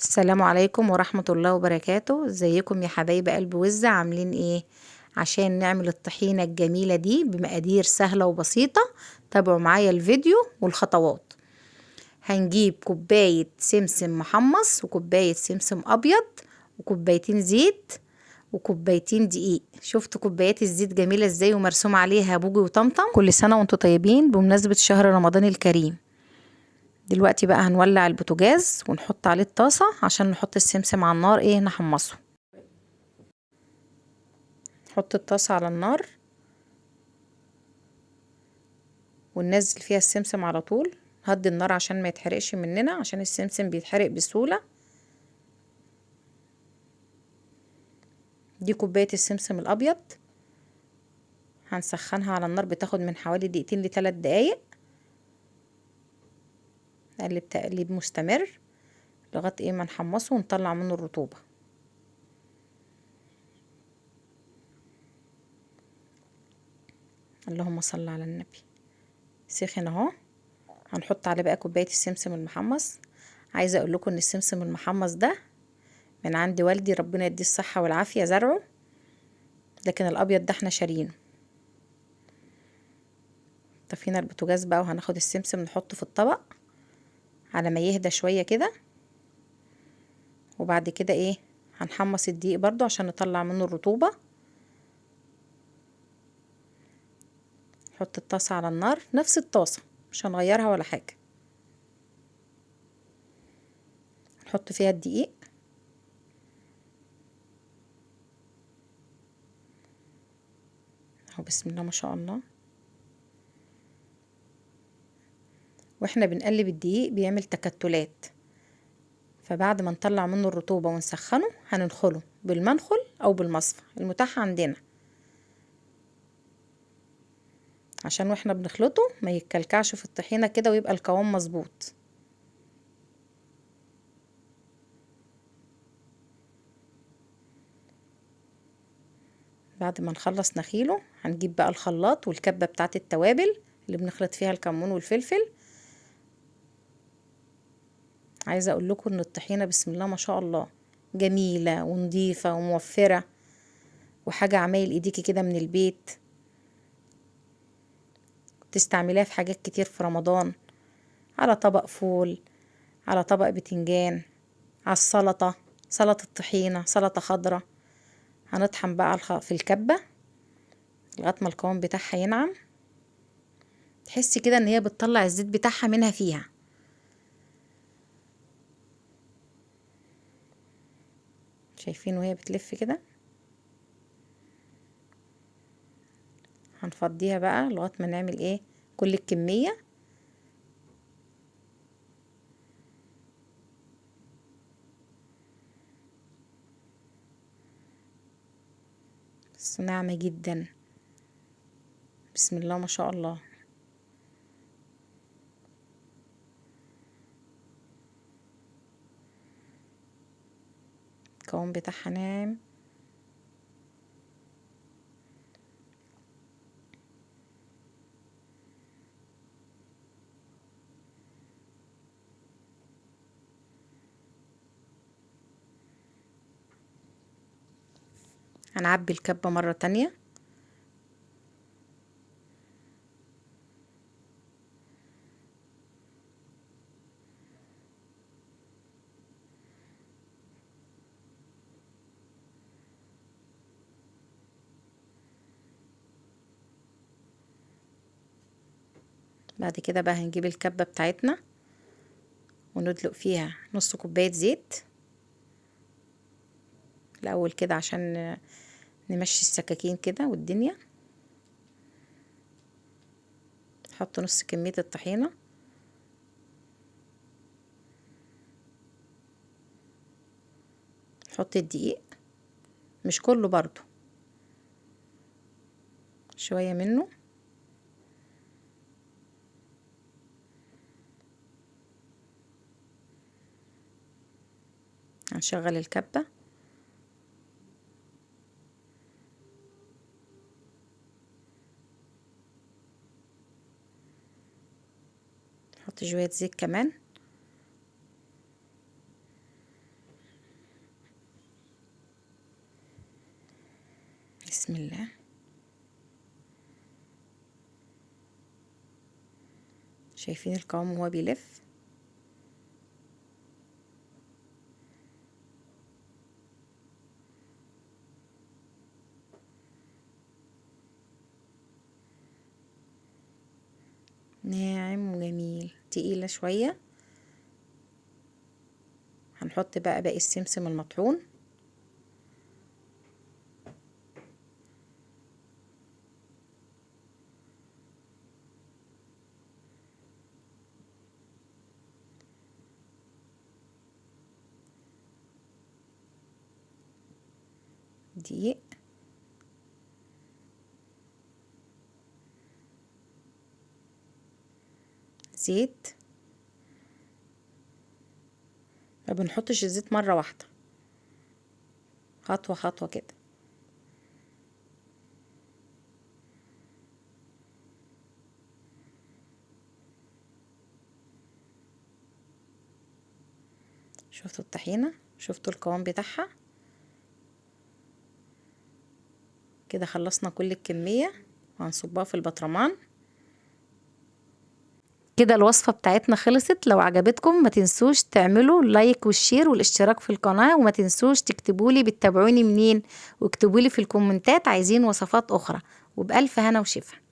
السلام عليكم ورحمة الله وبركاته. ازيكم يا حبايب قلب وزة؟ عاملين ايه؟ عشان نعمل الطحينة الجميلة دي بمقادير سهلة وبسيطة، تابعوا معايا الفيديو والخطوات. هنجيب كوباية سمسم محمص وكوباية سمسم ابيض وكوبايتين زيت وكوبايتين دقيق. شفتوا كوبايات الزيت جميلة ازاي ومرسوم عليها بوجي وطمطم؟ كل سنة وانتم طيبين بمناسبة شهر رمضان الكريم. دلوقتي بقى هنولع البوتاجاز ونحط عليه الطاسة عشان نحط السمسم على النار نحمصه. نحط الطاسة على النار وننزل فيها السمسم على طول. هدي النار عشان ما يتحرقش مننا، عشان السمسم بيتحرق بسهولة. دي كوباية السمسم الابيض، هنسخنها على النار، بتاخد من حوالي دقيقتين لثلاث دقايق. نقلب تقليب مستمر لغاية ما نحمصه ونطلع منه الرطوبة. اللهم صل على النبي. سخن اهو، هنحط عليه بقى كوباية السمسم المحمص. عايزة اقول لكم ان السمسم المحمص ده من عند والدي، ربنا يديه الصحة والعافية، زرعه، لكن الابيض ده احنا شارينه. طفينا البوتاجاز بقى وهناخد السمسم نحطه في الطبق على ما يهدى شوية كده. وبعد كده هنحمص الدقيق برضو عشان نطلع منه الرطوبة. نحط الطاسة على النار، نفس الطاسة مش هنغيرها ولا حاجة. نحط فيها الدقيق، اهو بسم الله ما شاء الله. واحنا بنقلب الدقيق بيعمل تكتلات، فبعد ما نطلع منه الرطوبة ونسخنه هننخله بالمنخل او بالمصفى المتاح عندنا، عشان واحنا بنخلطه ما يتكلكعش في الطحينة كده ويبقى القوام مظبوط. بعد ما نخلص نخيله هنجيب بقى الخلاط والكبة بتاعة التوابل اللي بنخلط فيها الكمون والفلفل. عايزة اقول لكم ان الطحينة بسم الله ما شاء الله جميلة ونظيفة وموفرة، وحاجة عمايل ايديكي كده من البيت، تستعمليها في حاجات كتير في رمضان، على طبق فول، على طبق بتنجان، على السلطة، سلطة الطحينة، سلطة خضراء. هنطحن بقى في الكبة لغاية ما القوام بتاعها ينعم. تحسي كده ان هي بتطلع الزيت بتاعها منها فيها. شايفين وهي بتلف كده؟ هنفضيها بقى لغاية ما نعمل كل الكمية. بس ناعمة جدا، بسم الله ما شاء الله. القوام بتاعها ناعم. هنعبي الكبة مرة تانية. بعد كده بقى هنجيب الكبة بتاعتنا وندلق فيها نص كوباية زيت الأول كده عشان نمشي السكاكين كده والدنيا. نحط نص كمية الطحينة، نحط الدقيق مش كله برضو، شوية منه. هنشغل الكبة، نحط شوية زيت كمان. شايفين القوام وهو بيلف؟ ناعم وجميل. تقيلة شوية. هنحط بقى باقي السمسم المطحون. دقيق. زيت. ما بنحطش الزيت مرة واحدة، خطوة خطوة كده. شفتوا الطحينة؟ شفتوا القوام بتاعها؟ كده خلصنا كل الكمية وهنصبها في البطرمان. كده الوصفة بتاعتنا خلصت. لو عجبتكم ما تنسوش تعملوا لايك والشير والاشتراك في القناة، وما تنسوش تكتبولي بتتابعوني منين، واكتبولي في الكومنتات عايزين وصفات اخرى. وبألف هنا وشفا.